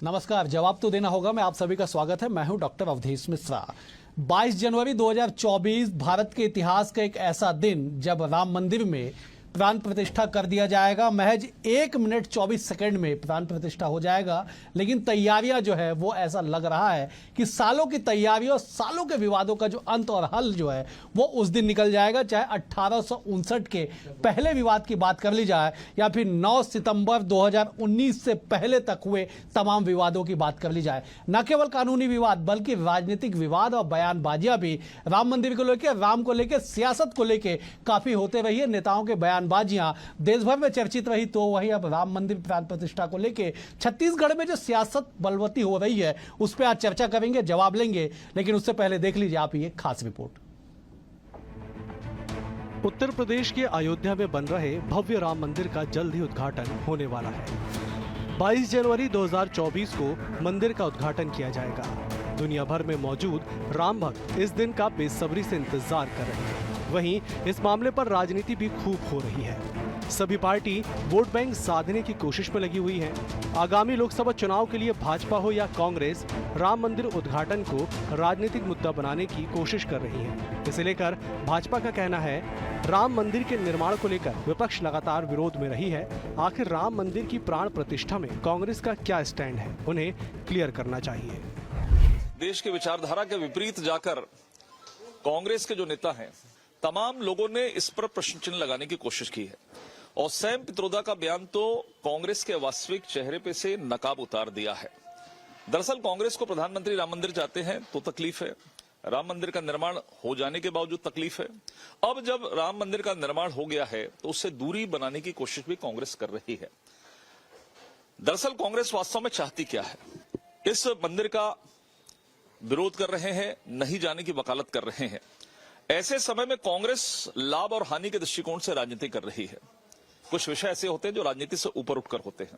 नमस्कार। जवाब तो देना होगा। मैं आप सभी का स्वागत है। मैं हूं डॉक्टर अवधेश मिश्रा। 22 जनवरी 2024 भारत के इतिहास का एक ऐसा दिन जब राम मंदिर में प्राण प्रतिष्ठा कर दिया जाएगा। महज 1 मिनट 24 सेकंड में प्राण प्रतिष्ठा हो जाएगा। लेकिन तैयारियां जो है वो ऐसा लग रहा है कि सालों की तैयारियों और सालों के विवादों का जो अंत और हल जो है वो उस दिन निकल जाएगा। चाहे 1859 के पहले विवाद की बात कर ली जाए या फिर 9 सितंबर 2019 से पहले तक हुए तमाम विवादों की बात कर ली जाए। न केवल कानूनी विवाद बल्कि राजनीतिक विवाद और बयानबाजियां भी राम मंदिर को लेकर, राम को लेकर, सियासत को लेकर काफी होते रही है। नेताओं के बयानबाजियां देश भर में चर्चित रही। तो वही अब राम मंदिर प्राण प्रतिष्ठा को लेकर छत्तीसगढ़ में जो सियासत बलवती हो रही है उस पर आज चर्चा करेंगे, जवाब लेंगे। लेकिन उससे पहले देख लीजिए आप ये खास रिपोर्ट। उत्तर प्रदेश के अयोध्या में बन रहे भव्य राम मंदिर का जल्द ही उद्घाटन होने वाला है। 22 जनवरी 2024 को मंदिर का उद्घाटन किया जाएगा। दुनिया भर में मौजूद राम भक्त इस दिन का बेसब्री से इंतजार कर रहे हैं। वहीं इस मामले पर राजनीति भी खूब हो रही है। सभी पार्टी वोट बैंक साधने की कोशिश में लगी हुई है। आगामी लोकसभा चुनाव के लिए भाजपा हो या कांग्रेस राम मंदिर उद्घाटन को राजनीतिक मुद्दा बनाने की कोशिश कर रही है। इसे लेकर भाजपा का कहना है, राम मंदिर के निर्माण को लेकर विपक्ष लगातार विरोध में रही है। आखिर राम मंदिर की प्राण प्रतिष्ठा में कांग्रेस का क्या स्टैंड है, उन्हें क्लियर करना चाहिए। देश के विचारधारा के विपरीत जाकर कांग्रेस के जो नेता हैं, तमाम लोगों ने इस पर प्रश्न चिन्ह लगाने की कोशिश की है। और सैम पित्रोदा का बयान तो कांग्रेस के वास्तविक चेहरे पे से नकाब उतार दिया है। दरअसल कांग्रेस को प्रधानमंत्री राम मंदिर चाहते हैं तो तकलीफ है, राम मंदिर का निर्माण हो जाने के बावजूद तकलीफ है। अब जब राम मंदिर का निर्माण हो गया है तो उससे दूरी बनाने की कोशिश भी कांग्रेस कर रही है। दरअसल कांग्रेस वास्तव में चाहती क्या है? इस मंदिर का विरोध कर रहे हैं, नहीं जाने की वकालत कर रहे हैं। ऐसे समय में कांग्रेस लाभ और हानि के दृष्टिकोण से राजनीति कर रही है। कुछ विषय ऐसे होते हैं जो राजनीति से ऊपर उठकर होते हैं।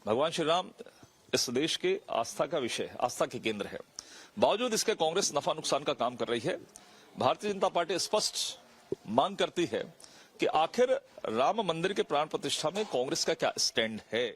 भगवान श्री राम इस देश के आस्था का विषय है, आस्था के केंद्र है। बावजूद इसके कांग्रेस नफा नुकसान का काम कर रही है। भारतीय जनता पार्टी स्पष्ट मांग करती है कि आखिर राम मंदिर के प्राण प्रतिष्ठा में कांग्रेस का क्या स्टैंड है।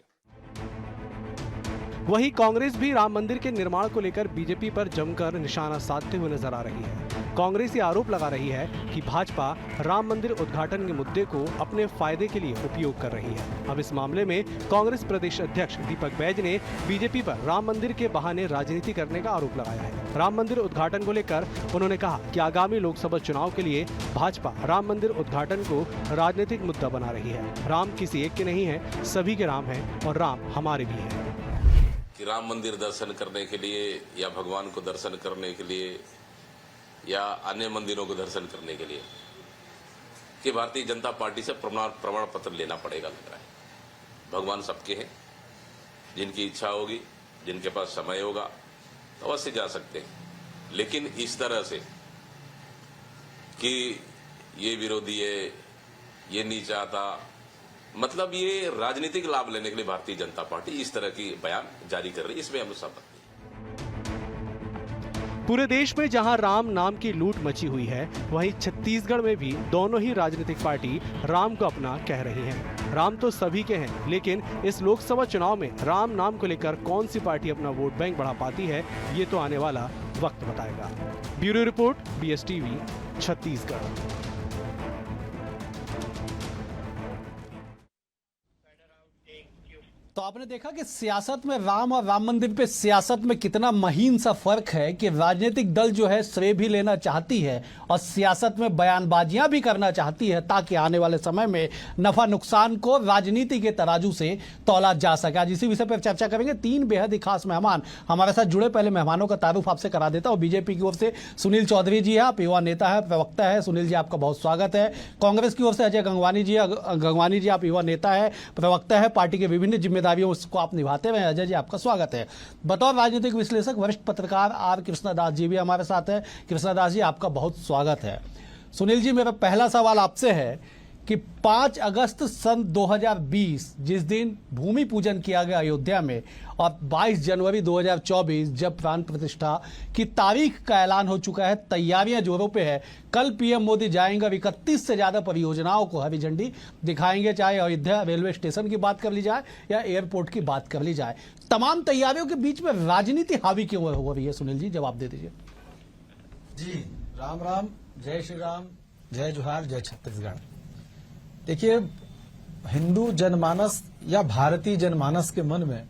वहीं कांग्रेस भी राम मंदिर के निर्माण को लेकर बीजेपी पर जमकर निशाना साधते हुए नजर आ रही है। कांग्रेस ये आरोप लगा रही है कि भाजपा राम मंदिर उद्घाटन के मुद्दे को अपने फायदे के लिए उपयोग कर रही है। अब इस मामले में कांग्रेस प्रदेश अध्यक्ष दीपक बैज ने बीजेपी पर राम मंदिर के बहाने राजनीति करने का आरोप लगाया है। राम मंदिर उद्घाटन को लेकर उन्होंने कहा कि आगामी लोकसभा चुनाव के लिए भाजपा राम मंदिर उद्घाटन को राजनीतिक मुद्दा बना रही है। राम किसी एक के नहीं है, सभी के राम है और राम हमारे भी है। कि राम मंदिर दर्शन करने के लिए या भगवान को दर्शन करने के लिए या अन्य मंदिरों को दर्शन करने के लिए कि भारतीय जनता पार्टी से प्रमाण पत्र लेना पड़ेगा लग रहा है। भगवान सबके हैं, जिनकी इच्छा होगी, जिनके पास समय होगा तो अवश्य जा सकते हैं। लेकिन इस तरह से कि ये विरोधी है, ये नहीं चाहता, मतलब ये राजनीतिक लाभ लेने के लिए भारतीय जनता पार्टी इस तरह की बयान जारी कर रही है, इसमें हम सहमत नहीं। पूरे देश में जहां राम नाम की लूट मची हुई है, वहीं छत्तीसगढ़ में भी दोनों ही राजनीतिक पार्टी राम को अपना कह रही हैं। राम तो सभी के हैं, लेकिन इस लोकसभा चुनाव में राम नाम को लेकर कौन सी पार्टी अपना वोट बैंक बढ़ा पाती है, ये तो आने वाला वक्त बताएगा। Bureau report, BSTV, Chhattisgarh. तो आपने देखा कि सियासत में राम और राम मंदिर पे सियासत में कितना महीन सा फर्क है कि राजनीतिक दल जो है श्रेय भी लेना चाहती है और सियासत में बयानबाजियां भी करना चाहती है ताकि आने वाले समय में नफा नुकसान को राजनीति के तराजू से तौला जा सके। आज इसी विषय पर चर्चा करेंगे। 3 बेहद ही खास मेहमान हमारे साथ जुड़े। पहले मेहमानों का तारुफ आपसे करा देता हूं। बीजेपी की ओर से सुनील चौधरी जी है, आप युवा नेता है, प्रवक्ता है। सुनील जी, आपका बहुत स्वागत है। कांग्रेस की ओर से अजय गंगवानी जी, आप युवा नेता है, प्रवक्ता है, पार्टी के विभिन्न जिम्मेदारियों उसको आप निभाते हुए। अजय जी, आपका स्वागत है। बतौर राजनीतिक विश्लेषक वरिष्ठ पत्रकार आर कृष्णदास जी भी हमारे साथ है। कृष्णदास जी, आपका बहुत स्वागत है। सुनील जी, मेरा पहला सवाल आपसे है कि 5 अगस्त सन 2020 जिस दिन भूमि पूजन किया गया अयोध्या में और 22 जनवरी 2024 जब प्राण प्रतिष्ठा की तारीख का ऐलान हो चुका है, तैयारियां जोरों पे है। कल पीएम मोदी जाएंगे और 31 से ज्यादा परियोजनाओं को हरी झंडी दिखाएंगे, चाहे अयोध्या रेलवे स्टेशन की बात कर ली जाए या एयरपोर्ट की बात कर ली जाए। तमाम तैयारियों के बीच में राजनीति हावी क्यों हो रही है? सुनील जी, जवाब दे दीजिए। जी, राम राम, जय श्री राम, जय जोहार, जय छत्तीसगढ़। देखिए, हिंदू जनमानस या भारतीय जनमानस के मन में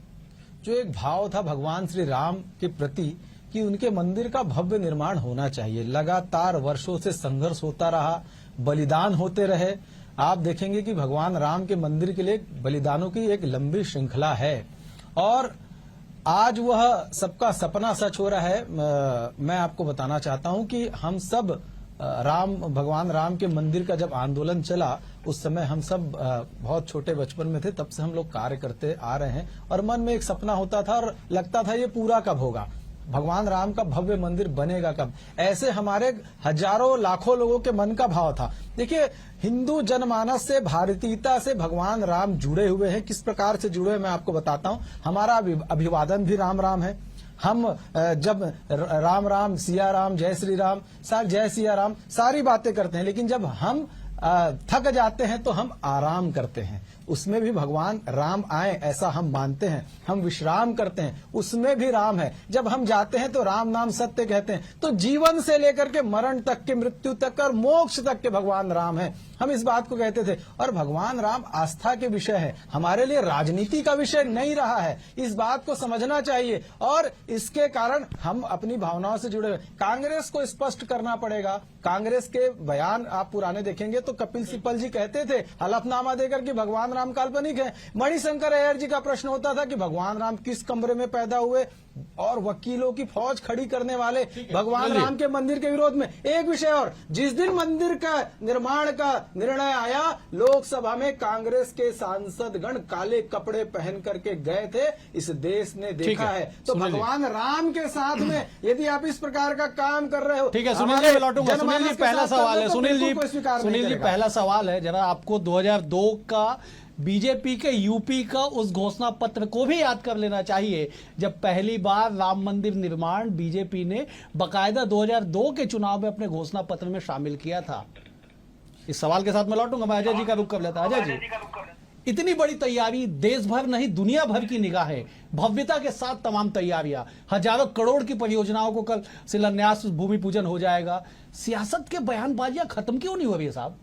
जो एक भाव था भगवान श्री राम के प्रति कि उनके मंदिर का भव्य निर्माण होना चाहिए, लगातार वर्षों से संघर्ष होता रहा, बलिदान होते रहे। आप देखेंगे कि भगवान राम के मंदिर के लिए बलिदानों की एक लंबी श्रृंखला है और आज वह सबका सपना सच हो रहा है। मैं आपको बताना चाहता हूं कि हम सब भगवान राम के मंदिर का जब आंदोलन चला उस समय हम सब बहुत छोटे बचपन में थे, तब से हम लोग कार्य करते आ रहे हैं और मन में एक सपना होता था और लगता था ये पूरा कब होगा, भगवान राम का भव्य मंदिर बनेगा कब। ऐसे हमारे हजारों लाखों लोगों के मन का भाव था। देखिए, हिंदू जनमानस से, भारतीयता से भगवान राम जुड़े हुए हैं। किस प्रकार से जुड़े हैं मैं आपको बताता हूं। हमारा अभिवादन भी राम राम है। हम जब राम राम, सिया राम, जय श्री राम, जय सिया राम सारी बातें करते हैं, लेकिन जब हम थक जाते हैं तो हम आराम करते हैं। उसमें भी भगवान राम आए ऐसा हम मानते हैं। हम विश्राम करते हैं, उसमें भी राम है। जब हम जाते हैं तो राम नाम सत्य कहते हैं। तो जीवन से लेकर के मरण तक के, मृत्यु तक और मोक्ष तक के भगवान राम है। हम इस बात को कहते थे और भगवान राम आस्था के विषय है, हमारे लिए राजनीति का विषय नहीं रहा है। इस बात को समझना चाहिए और इसके कारण हम अपनी भावनाओं से जुड़े हुए। कांग्रेस को स्पष्ट करना पड़ेगा। कांग्रेस के बयान आप पुराने देखेंगे तो कपिल सिब्बल जी कहते थे हलफनामा देकर कि भगवान राम काल्पनिक है। मणिशंकर अय्यर जी का प्रश्न होता था कि भगवान राम किस कमरे में पैदा हुए और वकीलों की फौज खड़ी करने वाले भगवान राम के मंदिर के विरोध में। एक विषय और, जिस दिन मंदिर का निर्माण का निर्णय आया, लोकसभा में कांग्रेस के सांसदगण काले कपड़े पहन करके गए थे। इस देश ने देखा है। तो भगवान राम के साथ में यदि आप इस प्रकार का काम कर रहे हो, ठीक है सुनील जी, मैं लौटूंगा। सुनील जी, पहला सवाल है। सुनील जी, पहला सवाल है, जरा आपको 2002 का बीजेपी के यूपी का उस घोषणा पत्र को भी याद कर लेना चाहिए जब पहली बार राम मंदिर निर्माण बीजेपी ने बकायदा 2002 के चुनाव में अपने घोषणा पत्र में शामिल किया था। इस सवाल के साथ मैं लौटूंगा। मैं अजय जी का रुख कर लेता। अजय जी, इतनी बड़ी तैयारी, देश भर नहीं दुनिया भर की निगाहें, भव्यता के साथ तमाम तैयारियां, हजारों करोड़ की परियोजनाओं को कल शिलान्यास, भूमि पूजन हो जाएगा। सियासत के बयानबाजियां खत्म क्यों नहीं हो रही है साहब?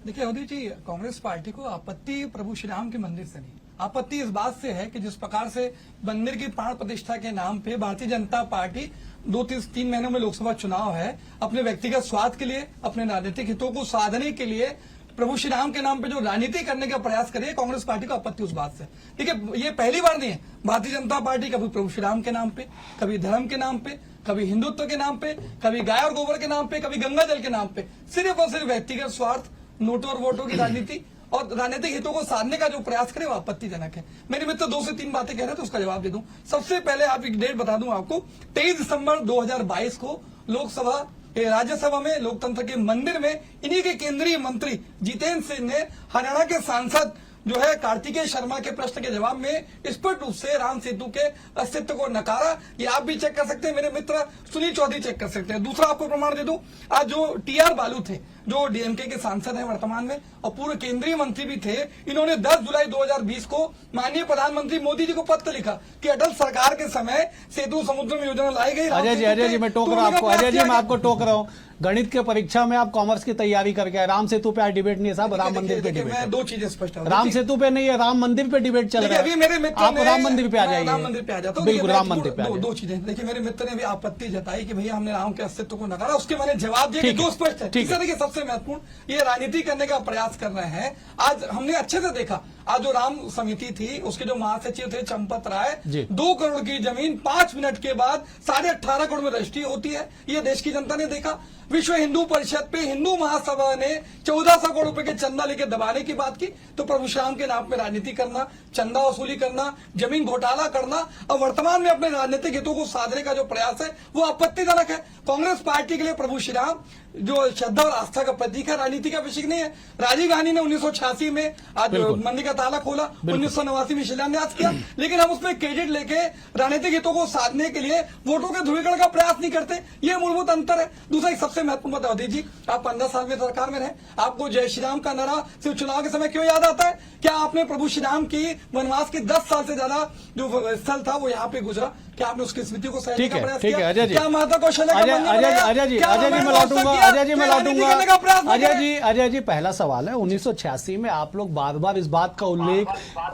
देखिए मोदी जी, कांग्रेस पार्टी को आपत्ति प्रभु श्री राम के मंदिर से नहीं, आपत्ति इस बात से है कि जिस प्रकार से मंदिर की प्राण प्रतिष्ठा के नाम पे भारतीय जनता पार्टी 2-3 महीनों में लोकसभा चुनाव है, अपने व्यक्तिगत स्वार्थ के लिए, अपने राजनीतिक हितों को साधने के लिए प्रभु श्री राम के नाम पे जो राजनीति करने का प्रयास करे, कांग्रेस पार्टी को आपत्ति उस बात से। ठीक है, ये पहली बार नहीं है। भारतीय जनता पार्टी कभी प्रभु श्री राम के नाम पे, कभी धर्म के नाम पे, कभी हिंदुत्व के नाम पे, कभी गाय और गोबर के नाम पे, कभी गंगा जल के नाम पे, सिर्फ और सिर्फ व्यक्तिगत स्वार्थ, नोटों और वोटों की राजनीति और राजनीतिक हितों को साधने का जो प्रयास करे वो आपत्तिजनक है। मेरे मित्र 2 से 3 बातें कह रहे हैं तो उसका जवाब दे दूं। सबसे पहले आप एक डेट बता दूं आपको, 23 दिसंबर 2022 को लोकसभा राज्यसभा में लोकतंत्र के मंदिर में इन्हीं के केंद्रीय मंत्री जितेंद्र सिंह ने हरियाणा के सांसद जो है कार्तिकेय शर्मा के प्रश्न के जवाब में स्पष्ट रूप से राम सेतु के अस्तित्व को नकारा। ये आप भी चेक कर सकते हैं, मेरे मित्र सुनील चौधरी चेक कर सकते हैं। दूसरा आपको प्रमाण दे दूं, आज जो टीआर बालू थे, जो डीएमके के सांसद हैं वर्तमान में और पूर्व केंद्रीय मंत्री भी थे, इन्होंने 10 जुलाई 2020 को माननीय प्रधानमंत्री मोदी जी को पत्र लिखा कि अटल सरकार के समय सेतु समुद्र में योजना लाई गई। अजय जी, मैं टोक रहा हूं आपको। अजय जी, मैं आपको टोक रहा हूं। गणित के परीक्षा में आप कॉमर्स की तैयारी करके आए, राम सेतु पे आज डिबेट नहीं है साहब, राम मंदिर पे डिबेट है। 2 चीजें स्पष्ट है, राम सेतु पे नहीं है, राम मंदिर पे डिबेट चल रहा है। अभी मेरे मित्र आप राम मंदिर पे आ जाइए, राम मंदिर पे आ जाता हूं। बिल्कुल राम मंदिर पे। 2 चीजें देखिए, मेरे मित्र ने भी आपत्ति जताई कि भैया हमने राम के अस्तित्व को नकारा, उसके मैंने जवाब दिया कि 2 स्पष्ट है। तीसरा देखिए, सबसे महत्वपूर्ण, ये राजनीति करने का प्रयास कर रहे हैं। आज हमने अच्छे से देखा, आज जो राम समिति थी उसके जो महासचिव थे चंपत राय, जी। 2 करोड़ की जमीन 5 मिनट के बाद 18.5 करोड़ में रजिस्ट्री होती है। ये देश की जनता ने देखा। विश्व हिंदू परिषद पे हिंदू महासभा ने 1400 करोड़ रुपए के चंदा लेके दबाने की बात की। तो प्रभु श्री राम के नाम पे राजनीति करना, चंदा वसूली करना, जमीन घोटाला करना और वर्तमान में अपने राजनीतिक हितों को साधने का जो प्रयास है वो आपत्तिजनक है। कांग्रेस पार्टी के लिए प्रभु श्री राम जो श्रद्धा और आस्था का प्रतीक है, राजनीति का विषय नहीं है। राजीव गांधी ने 1986 में आज मंदिर का ताला खोला, 1989 में शिलान्यास किया, लेकिन हम उसमें क्रेडिट लेके राजनीतिक हितों को साधने के लिए वोटों के ध्रुवीकरण का प्रयास नहीं करते। ये मूलभूत अंतर है। दूसरा एक सबसे महत्वपूर्ण बात, अवधि जी, आप 15 साल में सरकार में रहे, आपको जय श्री राम का नारा सिर्फ चुनाव के समय क्यों याद आता है? क्या आपने प्रभु श्री राम की वनवास के 10 साल से ज्यादा जो स्थल था वो यहाँ पे गुजरा, क्या आपने उसकी स्मृति को सहने का प्रयास किया? अजय जी, क्या माता कौशल्या का मंदिर बनाया? अजय जी क्या मैं रामायण लौटूंगा, वास्तव किया? अजय जी मैं क्या राजनीति करने का प्रयास लौटूंगा। नहीं किया? अजय जी पहला सवाल है, 1986 में आप लोग बार बार इस बात का उल्लेख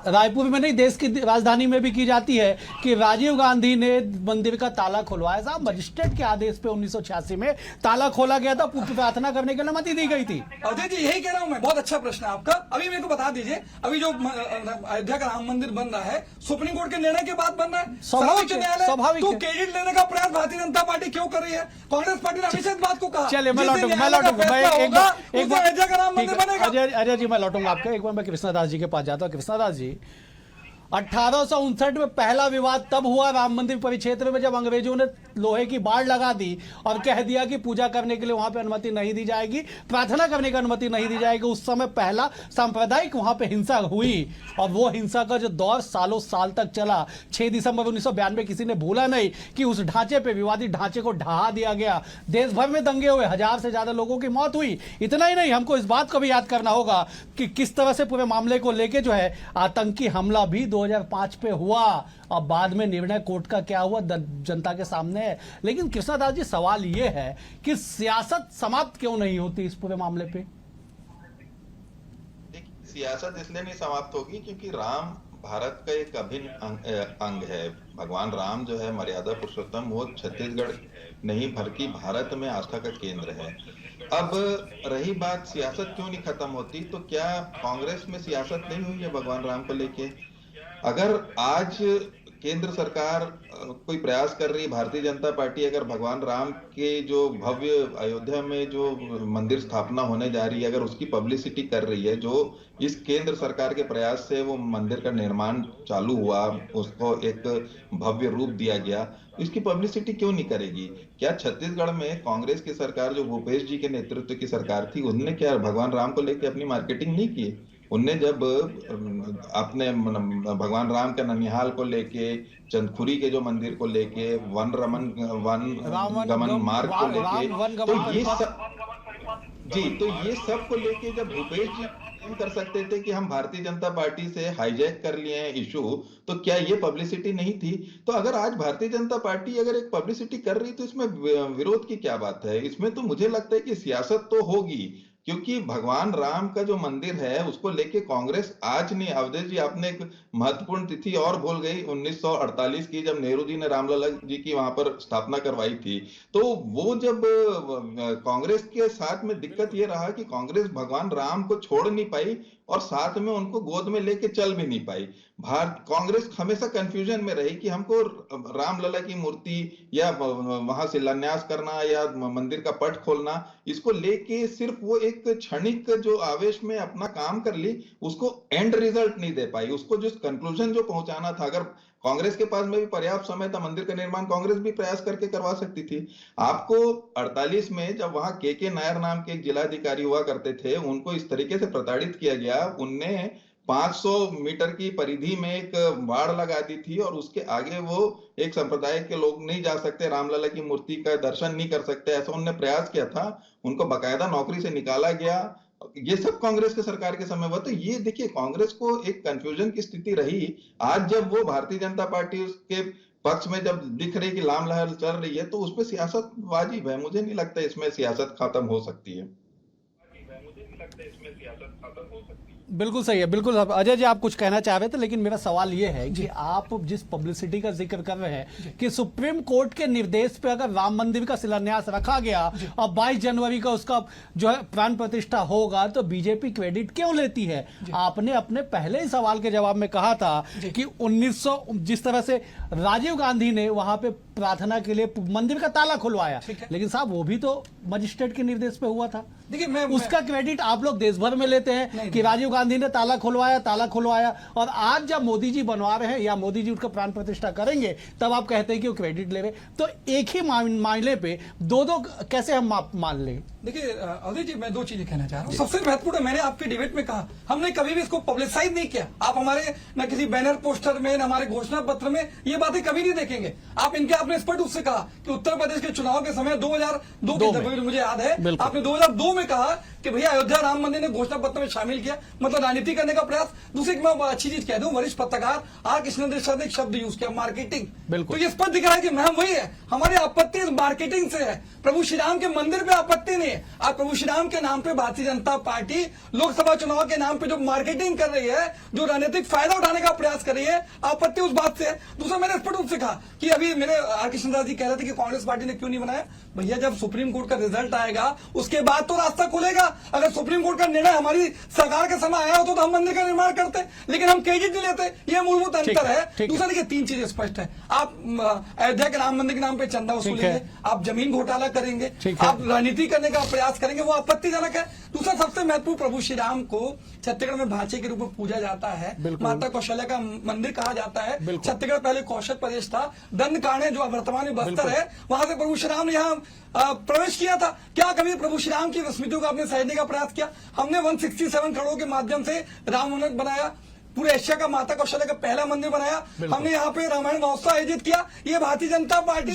रायपुर में नहीं देश की राजधानी में भी की जाती है कि राजीव गांधी ने मंदिर का ताला खुलवाया। साहब मजिस्ट्रेट के आदेश पे 1986 में ताला खोला गया था, प्रार्थना करने की अनुमति दी गई थी। अजय जी यही कह रहा हूं मैं, बहुत अच्छा प्रश्न है आपका। अभी मेरे को बता दीजिए, अभी जो अयोध्या का राम मंदिर बन रहा है सुप्रीम कोर्ट के निर्णय के बाद बन रहा है, सर्वोच्च न्यायालय, तो क्रेडिट लेने का प्रयास भारतीय जनता पार्टी क्यों कर रही है? कांग्रेस पार्टी ने हमेशा इस बात को कहा। चलिए मैं लौटूंगा अजय जी मैं लौटूंगा आपके। एक बार मैं कृष्णदास जी के पास जाता हूँ। कृष्णदास जी, 1859 में पहला विवाद तब हुआ राम मंदिर परिक्षेत्र में जब अंग्रेजों ने लोहे की बाड़ लगा दी और कह दिया कि पूजा करने के लिए वहां पे अनुमति नहीं दी जाएगी, प्रार्थना करने की अनुमति नहीं दी जाएगी। उस समय पहला सांप्रदायिक वहां पे हिंसा हुई और वो हिंसा का जो दौर सालों साल तक चला। 6 दिसंबर 1992 किसी ने भूला नहीं कि उस ढांचे पे, विवादित ढांचे को ढहा दिया गया। देश भर में दंगे हुए, 1000 से ज्यादा लोगों की मौत हुई। इतना ही नहीं, हमको इस बात को भी याद करना होगा कि किस तरह से पूरे मामले को लेके जो है आतंकी हमला भी 2005 पे हुआ और बाद में निर्णय कोर्ट का क्या हुआ जनता के सामने है। लेकिन कृष्णदास जी सवाल यह है कि सियासत समाप्त क्यों नहीं होती इस पूरे मामले पे? सियासत इसलिए नहीं समाप्त होगी क्योंकि राम भारत का एक अभिन्न अंग है। भगवान राम जो है मर्यादा पुरुषोत्तम, वो छत्तीसगढ़ नहीं बल्कि भारत में आस्था का केंद्र है। अब रही बात सियासत क्यों नहीं खत्म होती, तो क्या कांग्रेस में सियासत नहीं हुई है भगवान राम को लेके? अगर आज केंद्र सरकार कोई प्रयास कर रही, भारतीय जनता पार्टी अगर भगवान राम के जो भव्य अयोध्या में जो मंदिर स्थापना होने जा रही है, अगर उसकी पब्लिसिटी कर रही है, जो इस केंद्र सरकार के प्रयास से वो मंदिर का निर्माण चालू हुआ, उसको एक भव्य रूप दिया गया, इसकी पब्लिसिटी क्यों नहीं करेगी? क्या छत्तीसगढ़ में कांग्रेस की सरकार, जो भूपेश जी के नेतृत्व की सरकार थी, उनने क्या भगवान राम को लेकर अपनी मार्केटिंग नहीं की? उनने जब अपने भगवान राम के ननिहाल को लेके, चंदखुरी के जो मंदिर को लेके, वन गमन मार्ग को लेके, तो ये सब तो ये सब को लेके जब भूपेश जी कर सकते थे कि हम भारतीय जनता पार्टी से हाईजैक कर लिए हैं इशू, तो क्या ये पब्लिसिटी नहीं थी? तो अगर आज भारतीय जनता पार्टी अगर एक पब्लिसिटी कर रही तो इसमें विरोध की क्या बात है? इसमें तो मुझे लगता है कि सियासत तो होगी, क्योंकि भगवान राम का जो मंदिर है उसको लेके कांग्रेस आज नहीं। अवधेश जी, आपने एक महत्वपूर्ण तिथि और भूल गई, 1948 की, जब नेहरू जी ने रामलला जी की वहां पर स्थापना करवाई थी। तो वो जब कांग्रेस के साथ में दिक्कत ये रहा कि कांग्रेस भगवान राम को छोड़ नहीं पाई और साथ में उनको गोद में लेके चल भी नहीं पाई। कांग्रेस हमेशा कंफ्यूजन में रही कि हमको रामलला की मूर्ति या वहां शिलान्यास करना या मंदिर का पट खोलना, इसको लेके सिर्फ वो एक क्षणिक जो आवेश में अपना काम कर ली, उसको एंड रिजल्ट नहीं दे पाई। उसको जो कंक्लूजन जो पहुंचाना था, अगर कांग्रेस के पास में भी पर्याप्त समय था, मंदिर का निर्माण कांग्रेस भी प्रयास करके करवा सकती थी। आपको 48 में जब वहां के नायर नाम के एक जिलाधिकारी हुआ करते थे, उनको इस तरीके से प्रताड़ित किया गया, उनने 500 मीटर की परिधि में एक बाड़ लगा दी थी और उसके आगे वो एक संप्रदाय के लोग नहीं जा सकते, रामलला की मूर्ति का दर्शन नहीं कर सकते, ऐसा उन्होंने प्रयास किया था। उनको बाकायदा नौकरी से निकाला गया। ये सब कांग्रेस के सरकार के समय हुआ। तो ये देखिए, कांग्रेस को एक कंफ्यूजन की स्थिति रही। आज जब वो भारतीय जनता पार्टी के पक्ष में जब दिख रही कि लाम लहर चल रही है, तो उसमें सियासत वाजिब है। मुझे नहीं लगता इसमें सियासत खत्म हो सकती है। बिल्कुल सही है, बिल्कुल। अजय जी आप कुछ कहना चाह रहे थे, लेकिन मेरा सवाल ये है कि आप जिस पब्लिसिटी का जिक्र कर रहे हैं कि सुप्रीम कोर्ट के निर्देश पे अगर राम मंदिर का शिलान्यास रखा गया और 22 जनवरी का उसका जो है प्राण प्रतिष्ठा होगा, तो बीजेपी क्रेडिट क्यों लेती है? आपने अपने पहले ही सवाल के जवाब में कहा था कि 1900 जिस तरह से राजीव गांधी ने वहां पे प्रार्थना के लिए मंदिर का ताला खुलवाया, लेकिन साहब वो भी तो मजिस्ट्रेट के निर्देश पे हुआ था। देखिए उसका क्रेडिट आप लोग देश भर में लेते हैं कि राजीव गांधी ने ताला खुलवाया, और आज जब मोदी जी बनवा रहे हैं या मोदी जी उनका प्राण प्रतिष्ठा करेंगे, तब आप कहते हैं कि वो क्रेडिट ले रहे। तो एक ही मामले पे दो कैसे हम मान लें? देखिए अजय जी, मैं दो चीजें कहना चाह रहा हूँ। सबसे महत्वपूर्ण, मैंने आपके डिबेट में कहा, हमने कभी भी इसको पब्लिसाइज नहीं किया। आप हमारे न किसी बैनर पोस्टर में, न हमारे घोषणा पत्र में ये बातें कभी नहीं देखेंगे। आप इनके आपने स्पष्ट रूप से कहा कि उत्तर प्रदेश के चुनाव के समय 2002 के मुझे याद है, आपने 2002 में कहा कि भैया अयोध्या राम मंदिर ने घोषणा पत्र में शामिल किया, मतलब राजनीति करने का प्रयास। दूसरी मैं अच्छी चीज कह दूं, वरिष्ठ पत्रकार आर कृष्णदेव सर ने एक शब्द यूज किया, मार्केटिंग। तो ये स्पष्ट दिख रहा है कि मैम वही है, हमारी आपत्ति इस मार्केटिंग से है। प्रभु श्री राम के मंदिर पे आपत्ति नहीं है। आज प्रभु श्री राम के नाम पे भारतीय जनता पार्टी लोकसभा चुनाव के नाम पे जो मार्केटिंग कर रही है, जो राजनीतिक फायदा उठाने का प्रयास कर रही है, आपत्ति उस बात से है। दूसरा, मैंने स्पष्ट रूप से कहा कि अभी मेरे आर कृष्णदास जी कह रहे थे कि कांग्रेस पार्टी ने क्यों नहीं बनाया। भैया जब सुप्रीम कोर्ट का रिजल्ट आएगा उसके बाद तो रास्ता खुलेगा। अगर सुप्रीम कोर्ट का निर्णय हमारी सरकार के समय आया होता तो हम मंदिर का निर्माण करते, लेकिन हम क्रेडिट नहीं लेते। यह मूलभूत अंतर है। दूसरा, देखिए तीन चीजें स्पष्ट है। आप अयोध्या के राम मंदिर के नाम पे चंदा वसूलेंगे, आप जमीन घोटाला करेंगे, आप राजनीति करने का प्रयास करेंगे, वो आपत्तिजनक है। दूसरा, सबसे महत्वपूर्ण, प्रभु श्री राम को छत्तीसगढ़ में भांचे के रूप में पूजा जाता है, माता कौशल्या का मंदिर कहा जाता है। छत्तीसगढ़ पहले कौशल प्रदेश था, दंडकारण्य जो वर्तमान में बस्तर है, वहां से प्रभु श्री राम ने यहाँ प्रवेश किया था। क्या कभी प्रभु श्री राम की स्मृतियों को आपने सहेजने का प्रयास किया? हमने 167 करोड़ के माध्यम से राम मंदिर बनाया, पूरे एशिया का माता कौशल्या का पहला मंदिर बनाया। हमने यहाँ पे रामायण महोत्सव आयोजित किया। ये भारतीय जनता पार्टी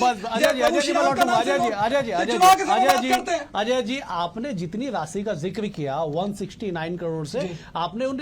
अजय जी आपने जितनी राशि का जिक्र किया 169 करोड़ से, आपने उन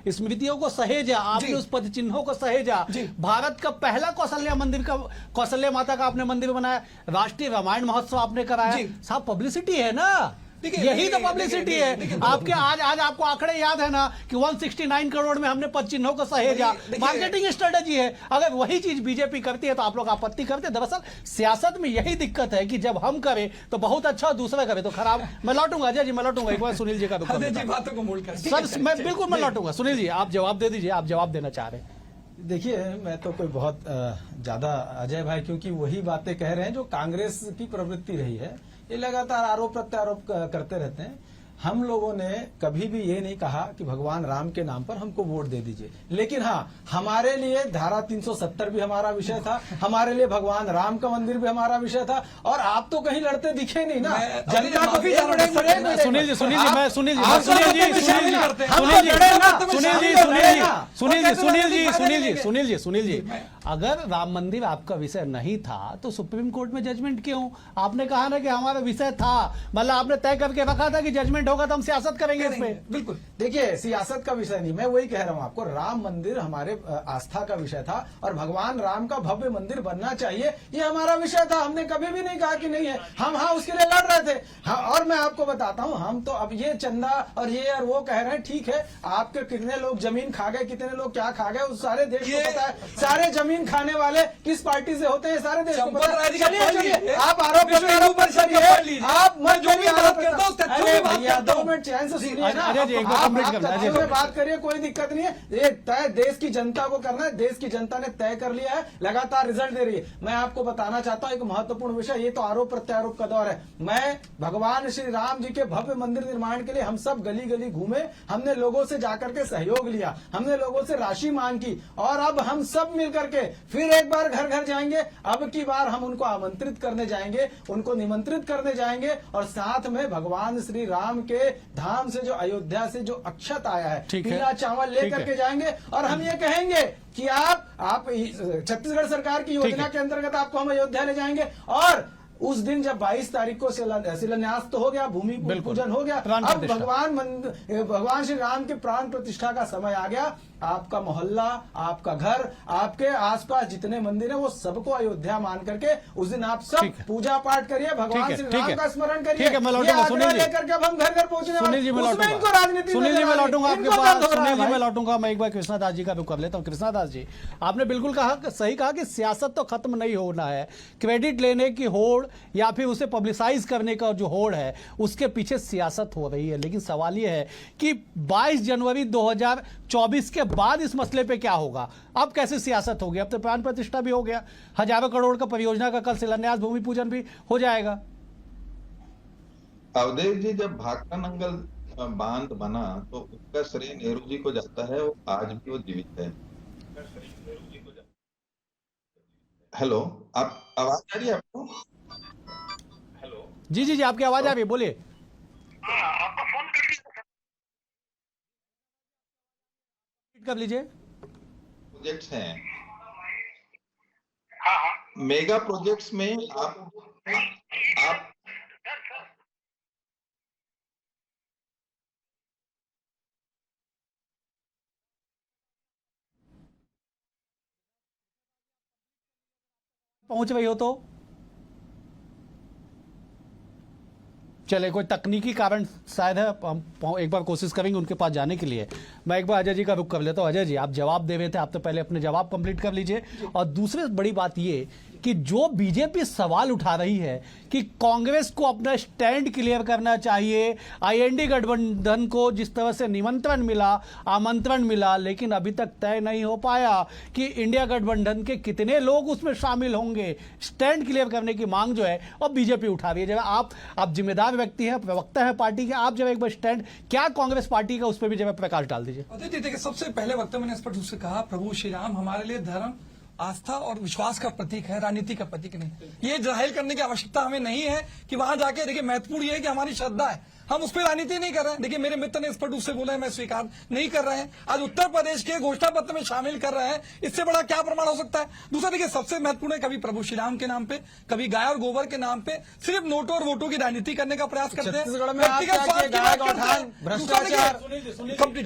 स्मृतियों को सहेजा, आपने उस पद चिन्हों को सहेजा। भारत का पहला कौशल्या माता का आपने मंदिर बनाया, राष्ट्रीय रामायण महोत्सव आपने कराया। साहब पब्लिसिटी है ना, यही तो पब्लिसिटी है आपके। आज आपको आंकड़े याद है ना कि 169 करोड़ में हमने पद चिन्हों को सहेजा, मार्केटिंग स्ट्रेटेजी है। अगर वही चीज बीजेपी करती है तो आप लोग आपत्ति करते हैं। दरअसल सियासत में यही दिक्कत है कि जब हम करें तो बहुत अच्छा, दूसरा करे तो खराब। मैं लौटूंगा अजय जी, मैं लौटूंगा एक बार सुनील जी का सर, मैं बिल्कुल मैं लौटूंगा। सुनील जी आप जवाब दे दीजिए, आप जवाब देना चाह रहे हैं। देखिए, मैं तो कोई बहुत ज्यादा अजय भाई, क्योंकि वही बातें कह रहे हैं जो कांग्रेस की प्रवृत्ति रही है। ये लगातार आरोप प्रत्यारोप करते रहते हैं। हम लोगों ने कभी भी ये नहीं कहा कि भगवान राम के नाम पर हमको वोट दे दीजिए, लेकिन हाँ, हमारे लिए धारा 370 भी हमारा विषय था, हमारे लिए भगवान राम का मंदिर भी हमारा विषय था। और आप तो कहीं लड़ते दिखे नहीं ना, जनता को भी सुनील जी, अगर राम मंदिर आपका विषय नहीं था तो सुप्रीम कोर्ट में जजमेंट क्यों? आपने कहा ना कि हमारा विषय था, मतलब आपने तय करके रखा था कि जजमेंट होगा तो हम सियासत करेंगे इसमें। बिल्कुल, देखिए सियासत का विषय नहीं, मैं वही कह रहा हूं आपको, राम मंदिर हमारे आस्था का विषय था और भगवान राम का भव्य मंदिर बनना चाहिए, ये हमारा विषय था। हमने कभी भी नहीं कहा कि नहीं है, हम हाँ उसके लिए लड़ रहे थे। हाँ, और मैं आपको बताता हूं, हम तो अब ये चंदा और ये और वो कह रहे हैं, ठीक है, आपके कितने लोग जमीन खा गए, कितने लोग क्या खा गए, उस सारे देश को पता है। सारे जमीन खाने वाले किस पार्टी से होते हैं, सारे देश को पता है। चलिए आप आरोप आप मत जो भी बात करता हूँ, 2 मिनट चैन से सुनिए ना, आप बात करिए, कोई दिक्कत नहीं है। ये तय देश की जनता को करना है, देश की जनता ने तय कर लिया है, लगातार रिजल्ट दे रही है। मैं आपको बताना चाहता हूं एक महत्वपूर्ण विषय, ये तो आरोप प्रत्यारोप का दौर है। मैं भगवान श्री राम जी के भव्य मंदिर निर्माण के लिए हम सब गली गली घूमे, हमने लोगों से जाकर के सहयोग लिया, हमने लोगों से राशि मांग की, और अब हम सब मिलकर के फिर एक बार घर घर जाएंगे। अब की बार हम उनको आमंत्रित करने जाएंगे, उनको निमंत्रित करने जाएंगे, और साथ में भगवान श्री राम के धाम से जो अयोध्या से जो अक्षत आया है, पीला चावल लेकर के जाएंगे, और हम ये कहेंगे कि आप छत्तीसगढ़ सरकार की योजना के अंतर्गत आपको हम अयोध्या ले जाएंगे। और उस दिन जब 22 तारीख को शिलान्यास तो हो गया, भूमि पूजन हो गया, अब भगवान श्री राम के प्राण प्रतिष्ठा का समय आ गया। आपका मोहल्ला, आपका घर, आपके आसपास जितने मंदिर है वो सबको अयोध्या मान करके उस दिन आप सब ठीक है। पूजा पाठ करिए, ठीक भगवान है, श्री ठीक राम है। का स्मरण करिए। ठीक है, मैं ये लौटूंगा, सुनील आग्रह जी। लेकर के अब हम घर घर पहुंचने वाले, सुनील जी मैं उसमें इनको लौटूंगा, राजनीति सुनील जी मैं लौटूंगा आपके इनको पास। दर्द हो रहा है सुनील जी मैं भाई। लौटूंगा, मैं एक बार कृष्णदास जी का रुख कर लेता हूँ। कृष्णदास जी, आपने बिल्कुल सही कहा कि सियासत तो खत्म नहीं होना है, क्रेडिट लेने की होड़ या फिर उसे पब्लिसाइज करने का जो होड़ है उसके पीछे सियासत हो रही है। लेकिन सवाल यह है कि 22 जनवरी 2024 के बाद इस मसले पे क्या होगा? अब कैसे सियासत होगी? अब तो प्राण प्रतिष्ठा भी हो गया, हजारों करोड़ का परियोजना का कल शिलान्यास, भूमि पूजन भी हो जाएगा। अवधेश जी, जब भाखड़ा नंगल बांध बना तो उसका श्रेय नेहरू जी को जाता है, वो आज भी वो जीवित है। हेलो, आप आवाज आ रही है आपको? जी जी जी, आपकी आवाज आ रही है, बोलिए। कर लीजिए। प्रोजेक्ट्स हैं, मेगा प्रोजेक्ट्स में आप पहुंच रही हो तो चले, कोई तकनीकी कारण शायद है, हम एक बार कोशिश करेंगे उनके पास जाने के लिए। मैं एक बार अजय जी का रुख कर लेता हूं। अजय जी, आप जवाब दे रहे थे, आप तो पहले अपने जवाब कंप्लीट कर लीजिए। और दूसरी बड़ी बात ये कि जो बीजेपी सवाल उठा रही है कि कांग्रेस को अपना स्टैंड क्लियर करना चाहिए, आईएनडी गठबंधन को जिस तरह से निमंत्रण मिला, आमंत्रण मिला, लेकिन अभी तक तय नहीं हो पाया कि इंडिया गठबंधन के कितने लोग उसमें शामिल होंगे। स्टैंड क्लियर करने की मांग जो है और बीजेपी उठा रही है। जब आप जिम्मेदार व्यक्ति हैं, प्रवक्ता है पार्टी के, आप जब एक बार स्टैंड क्या कांग्रेस पार्टी का, उस पर भी जब प्रकाश डाल दीजिए। देखिए, सबसे पहले वक्त मैंने स्पष्ट रूप से कहा, प्रभु श्री राम हमारे लिए धर्म, आस्था और विश्वास का प्रतीक है, राजनीति का प्रतीक नहीं। ये जाहिर करने की आवश्यकता हमें नहीं है कि वहां जाके, देखिए महत्वपूर्ण ये है कि हमारी श्रद्धा है, हम उस पर राजनीति नहीं कर रहे हैं। देखिए, मेरे मित्र ने स्पष्ट रूप से बोला है, मैं स्वीकार नहीं कर रहे हैं। आज उत्तर प्रदेश के घोषणा पत्र में शामिल कर रहे हैं, इससे बड़ा क्या प्रमाण हो सकता है? दूसरा, देखिए सबसे महत्वपूर्ण है, कभी प्रभु श्री राम के नाम पे, कभी गाय और गोबर के नाम पे सिर्फ नोटों और वोटों की राजनीति करने का प्रयास करते हैं। छत्तीसगढ़ में आप क्या किए? गाय गौठान, भ्रष्टाचार।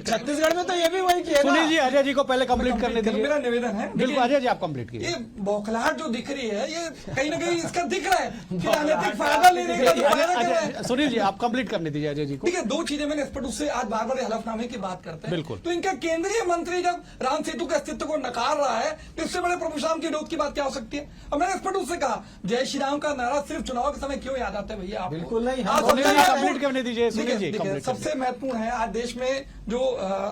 छत्तीसगढ़ में तो ये भी वही किया। सुनील जी, अजय जी को पहले कंप्लीट करने दीजिए। मेरा निवेदन है, बिल्कुल अजय जी, आप कंप्लीट कीजिए। ये बौखलाहट जो दिख रही है, ये कहीं ना कहीं इसका दिख रहा है कि राजनीतिक फायदा लेने का जो फायदा कर रहे हैं। सुनील जी, आप कंप्लीट करने दीजिए अजय जी को। ठीक है, दो चीजें मैंने स्पष्ट से आज बार बार हलफनामे की बात करते हैं। बिल्कुल। तो इनका केंद्रीय मंत्री जब राम सेतु के अस्तित्व को नकार रहा है, तो इससे बड़े प्रभु श्री राम की विरोध की बात क्या हो सकती है? और मैंने स्पष्ट से कहा, जय श्री राम का नारा सिर्फ चुनाव के समय क्यों याद आता है भैया? बिल्कुल नहीं, आज सुनील जी, सबसे कंप्लीट करने दीजिए। सुनील जी, देखिए, सबसे महत्वपूर्ण है, आज देश में जो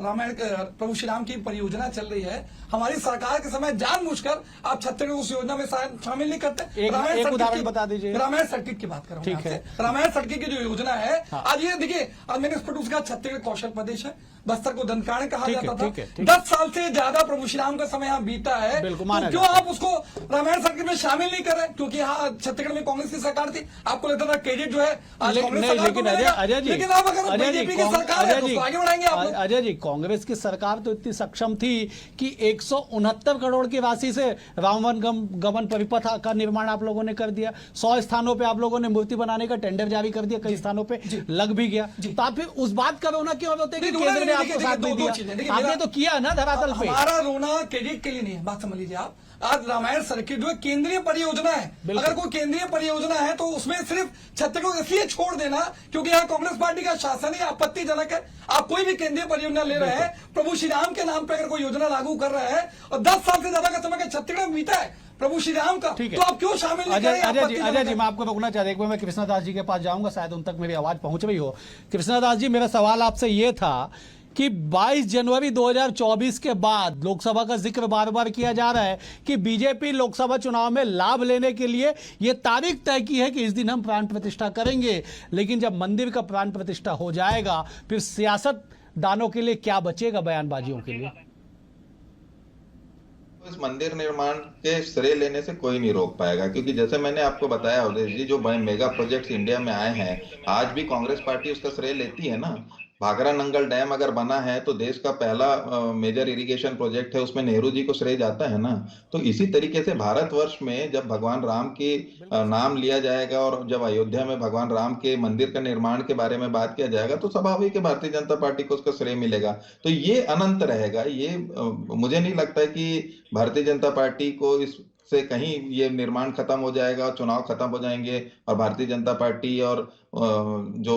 रामायण प्रभु श्री राम की परियोजना चल रही है, हमारी सरकार के समय जानबूझकर आप छत्तीसगढ़ उस योजना में शामिल नहीं करते। एक उदाहरण बता दीजिए। रामायण सर्किट की बात कर रहा हूं ठीक है। आपसे। रामायण सर्किट की जो योजना है, आज ये देखिए, आज मैंने स्पष्ट कहा, छत्तीसगढ़ कौशल प्रदेश है, बस्तर को दंडकारण्य कहा जाता था। ठीक है। 10 साल से ज्यादा प्रभु श्री राम का समय यहाँ बीता है, बिल्कुल, तो माना क्यों जाता है। आप उसको रामायण सर्किट में शामिल नहीं कर रहे? क्योंकि यहाँ छत्तीसगढ़ में कांग्रेस की सरकार थी, आपको लगता था क्रेडिट जो है आज कांग्रेस नहीं, सरकार को लेकिन मिलेगा। अजय जी, लेकिन अब अगर बीजेपी की सरकार है तो उसको आगे बढ़ाएंगे आप लोग। अजय जी, कांग्रेस की सरकार तो इतनी सक्षम थी कि 169 करोड़ की राशि से रामवन गमन परिपथ का निर्माण आप लोगों ने कर दिया। 100 स्थानों पे आप लोगों ने मूर्ति बनाने का टेंडर जारी कर दिया, कई स्थानों पे लग भी गया। तो आप फिर उस बात का रोना क्यों होते कि केंद्र ने आपको साथ नहीं दिया? आपने तो किया ना धरातल पे। हमारा रोना क्रेडिट के लिए नहीं है, बात समझ लीजिए आप। आज रामायण सर्किट जो है केंद्रीय परियोजना है, अगर कोई केंद्रीय परियोजना है तो उसमें सिर्फ छत्तीसगढ़ को इसलिए छोड़ देना क्योंकि यहाँ कांग्रेस पार्टी का शासन ही आपत्तिजनक है। आप कोई भी केंद्रीय परियोजना ले रहे हैं, प्रभु श्री राम के नाम पे अगर कोई योजना लागू कर रहे हैं और 10 साल से ज्यादा का समय का छत्तीसगढ़ में बीता है प्रभु श्री राम का, तो आप क्यों शामिल नहीं कर रहे? अजय जी, मैं आपको रोकना चाहता हूं, मैं कृष्णदास जी के पास जाऊंगा, शायद उन तक मेरी आवाज पहुंच रही हो। कृष्णदास जी, मेरा सवाल आपसे यह था कि 22 जनवरी 2024 के बाद लोकसभा का जिक्र बार बार किया जा रहा है कि बीजेपी लोकसभा चुनाव में लाभ लेने के लिए यह तारीख तय की है कि इस दिन हम प्राण प्रतिष्ठा करेंगे, लेकिन जब मंदिर का प्राण प्रतिष्ठा हो जाएगा फिर सियासत दानों के लिए क्या बचेगा, बयानबाजियों के लिए? इस मंदिर निर्माण के श्रेय लेने से कोई नहीं रोक पाएगा, क्योंकि जैसे मैंने आपको बताया अवधेश जी, जो बड़े मेगा प्रोजेक्ट्स इंडिया में आए हैं, आज भी कांग्रेस पार्टी उसका श्रेय लेती है ना। भाखरा नंगल डैम अगर बना है तो देश का पहला मेजर इरिगेशन प्रोजेक्ट है, उसमें नेहरू जी को श्रेय जाता है ना। तो इसी तरीके से भारतवर्ष में जब भगवान राम की नाम लिया जाएगा और जब अयोध्या में भगवान राम के मंदिर का निर्माण के बारे में बात किया जाएगा तो स्वाभाविक है भारतीय जनता पार्टी को उसका श्रेय मिलेगा। तो ये अनंत रहेगा। ये मुझे नहीं लगता है कि भारतीय जनता पार्टी को इस से कहीं ये निर्माण खत्म हो जाएगा, चुनाव खत्म हो जाएंगे और भारतीय जनता पार्टी और जो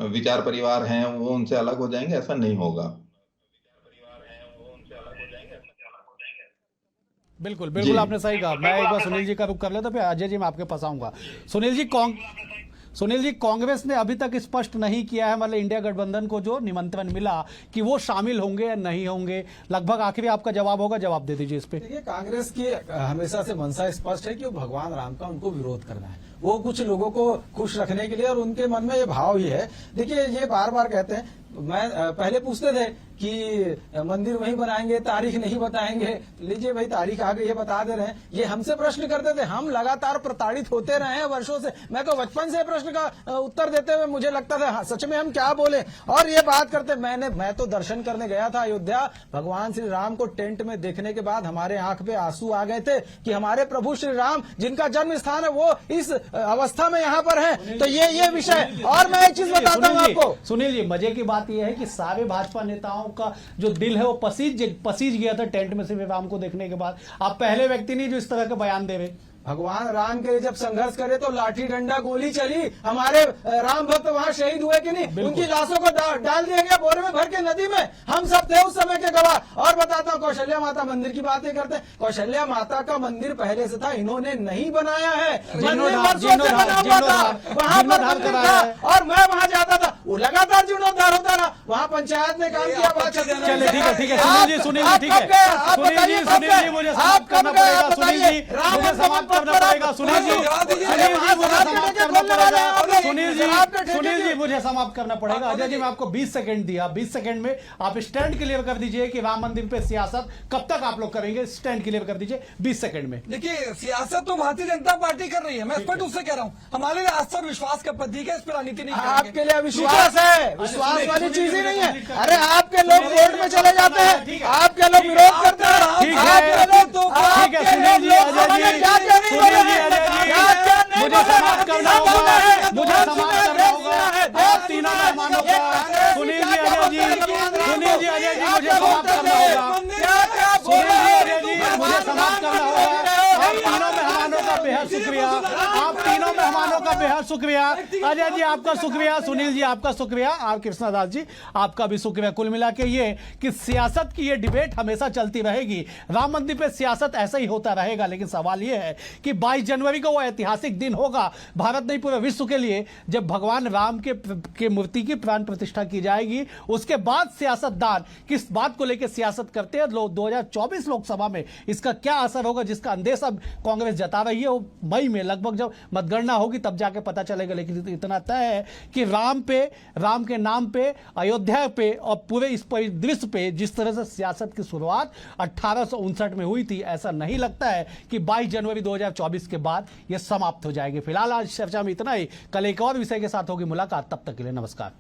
विचार परिवार हैं वो उनसे अलग हो जाएंगे, ऐसा नहीं होगा। बिल्कुल बिल्कुल, आपने सही कहा। मैं एक बार सुनील जी का रुख कर लेता, फिर अजय जी मैं आपके पास आऊंगा। सुनील जी, कांग्रेस ने अभी तक स्पष्ट नहीं किया है, मतलब इंडिया गठबंधन को जो निमंत्रण मिला कि वो शामिल होंगे या नहीं होंगे। लगभग आखिरी आपका जवाब होगा, जवाब दे दीजिए इस पे। देखिए, कांग्रेस की हमेशा से मंशा स्पष्ट है कि वो भगवान राम का उनको विरोध करना है। वो कुछ लोगों को खुश रखने के लिए, और उनके मन में ये भाव ही है। देखिए, ये बार बार कहते हैं, मैं पहले पूछते थे कि मंदिर वहीं बनाएंगे, तारीख नहीं बताएंगे। लीजिए भाई, तारीख आ गई है, बता दे रहे हैं। ये हमसे प्रश्न करते थे, हम लगातार प्रताड़ित होते रहे हैं वर्षों से। मैं तो बचपन से प्रश्न का उत्तर देते हुए मुझे लगता था सच में हम क्या बोले। और ये बात करते, मैं तो दर्शन करने गया था अयोध्या। भगवान श्री राम को टेंट में देखने के बाद हमारे आंख पे आंसू आ गए थे कि हमारे प्रभु श्री राम, जिनका जन्म स्थान है, वो इस अवस्था में यहाँ पर है। तो ये विषय। और मैं एक चीज बताता हूँ आपको सुनील जी, मजे की बात यह है कि सारे भाजपा नेताओं का जो दिल है वो पसीज गया था टेंट में से राम को देखने के बाद। आप पहले व्यक्ति नहीं जो इस तरह का बयान दे रहे। भगवान राम के लिए जब संघर्ष करे तो लाठी डंडा गोली चली। हमारे राम भक्त वहां शहीद हुए कि नहीं? उनकी लाशों को डाल दिया गया बोरे में भर के नदी में। हम सब थे उस समय के गवाह। और बताता हूँ, कौशल्या माता मंदिर की बातें करते हैं। कौशल्या माता का मंदिर पहले से था, इन्होंने नहीं बनाया है। मंदिर वर्षों से बना हुआ था, वहां पर मंदिर था और मैं वहां जाता था, वो लगातार जीर्णोद्धार होता रहा। वहां पंचायत ने काम किया। चलिए ठीक है, ठीक है सुनील जी, ठीक है सुनील जी, मुझे समाप्त करना पड़ेगा। सुनील जी, मुझे समाप्त करना पड़ेगा। सुनील जी, सुनील जी, मुझे समाप्त करना पड़ेगा। अजय जी, मैं आपको 20 सेकंड दिया। 20 सेकंड में आप स्टैंड क्लियर कर दीजिए कि राम मंदिर पे सियासत कब तक आप लोग करेंगे। स्टैंड क्लियर कर दीजिए 20 सेकंड में। देखिए, सियासत तो भारतीय जनता पार्टी कर रही है। मैं स्पष्ट उससे कह रहा हूँ, हमारे लिए आस्था और विश्वास का प्रतीक है। इस पर राजनीति नहीं करेंगे। आपके लिए विश्वास है, विश्वास वाली चीज ही नहीं है। अरे आपके लोग कोर्ट में चले जाते हैं, आपके लोग विरोध करते हैं। ठीक है सुनील जी, अजय जी, मुझे समाप्त करना होगा, मुझे समाप्त करना होगा। आप तीनों मेहमानों का, सुनील जी, अजय जी, मुझे समाप्त करना होगा। सुनील जी, अजय जी, मुझे समाप्त करना होगा। आप तीनों मेहमानों का बेहद शुक्रिया। आप तीनों मेहमानों का बेहद शुक्रिया। अजय जी आपका शुक्रिया, सुनील जी आपका शुक्रिया, आप कृष्णदास जी आपका भी शुक्रिया। कुल मिला के ये कि सियासत की ये डिबेट हमेशा चलती रहेगी। राम मंदिर पे सियासत ऐसा ही होता रहेगा। लेकिन सवाल ये है कि 22 जनवरी को वो ऐतिहासिक दिन होगा भारत नहीं पूरे विश्व के लिए, जब भगवान राम के मूर्ति की प्राण प्रतिष्ठा की जाएगी। उसके बाद सियासतदान किस बात को लेकर सियासत करते हैं, 2024 लोकसभा में इसका क्या असर होगा, जिसका अंदेशा कांग्रेस जता रही है, वो मई में लगभग जब मतगणना होगी तब जाके पता चलेगा। लेकिन इतना तय है कि राम के नाम पे, अयोध्या पे और पूरे इस परिदृश्य पे जिस तरह से सियासत की शुरुआत 1859 में हुई थी, ऐसा नहीं लगता है कि 22 जनवरी 2024 के बाद यह समाप्त हो जाएगी। फिलहाल आज चर्चा में इतना ही। कल एक और विषय के साथ होगी मुलाकात, तब तक के लिए नमस्कार।